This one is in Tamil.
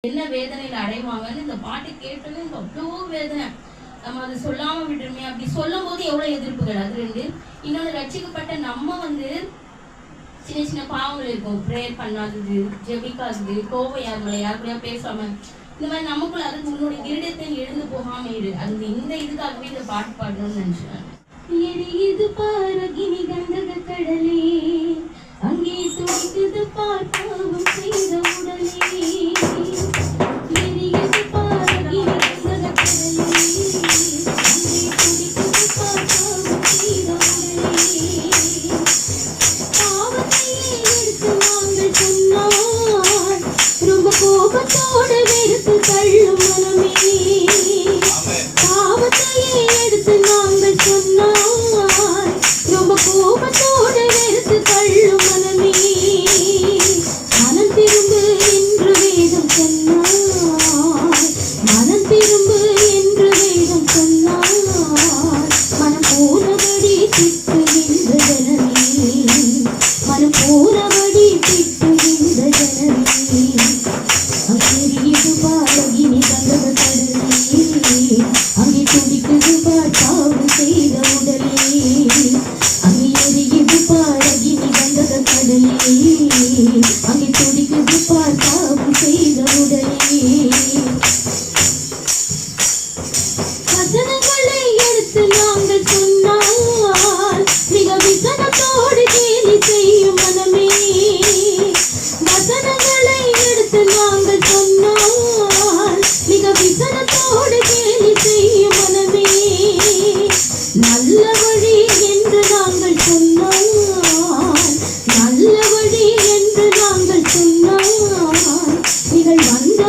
என்ன வேதனையில அடைவாங்கன்னு இந்த பாட்டு கேட்டோன்னு அவ்வளோ வேதனை. நம்ம அதை சொல்லாம விட்டுருமே, அப்படி சொல்லும் போது எவ்வளவு எதிர்ப்புகள். அது ரெண்டு. இன்னொன்று, ரட்சிக்கப்பட்ட நம்ம சின்ன சின்ன பாவங்கள் இருக்கும். ப்ரேயர் பண்ணாதது, ஜெபிக்காதது, கோவம் யார் கூடயா பேசாம, இந்த மாதிரி நமக்குள்ள அதுக்கு உன்னுடைய கிரீடத்தை எழுந்து போகாம இரு. அது இந்த இதுக்காகவே இந்த பாட்டு பாடணும்னு நினைச்சேன். எரியுது பாரு அக்கினி கந்தக கடலே, அங்கே துடிக்குது பார் பாவம் செய்த உடலே. எரியுது பாரு அக்கினி கந்தக கடலே, அங்கே துடிக்குது பார் பாவம் செய்த உடலே. பாவத்தையே எடுத்து நாங்கள் சொன்னால் ரொம்ப கோபத்தோடு வெறுத்து தள்ளும் மனமே. பாவத்தையே எடுத்து நாங்கள் சொன்னால் ரொம்ப கோபத்தோடு வெறுத்து தள்ளும் மனமே. மனம் திரும்பு என்று வேதம் சொன்னால், மனம் திரும்பு என்று வேதம் சொன்னால், மனம் போனபடி திட்டுகின்ற ஜனமே, மனம் போனபடி திட்டுகின்ற ஜனமே. அங்கிரியுது பாலகினி கந்தக கடலே, அங்கே துடிக்குது பார் பாவம் செய்த உடலே. அங்கே எரியுது பாலகினி கந்தக கடலே, அங்கே துடிக்குது பார் பாவம் செய்த உடலே. வசனங்களை எடுத்து நாங்கள் சொன்னால் மிக விசனத்தோடு கேலி செய்யும் மனமே. வசனங்களை எடுத்து நாங்கள் சொன்னால் மிக விசனத்தோடு கேலி செய்யும் மனமே. நல்ல வழி என்று நாங்கள் சொன்னால், நல்ல வழி என்று நாங்கள் சொன்னால், நீங்கள் வந்த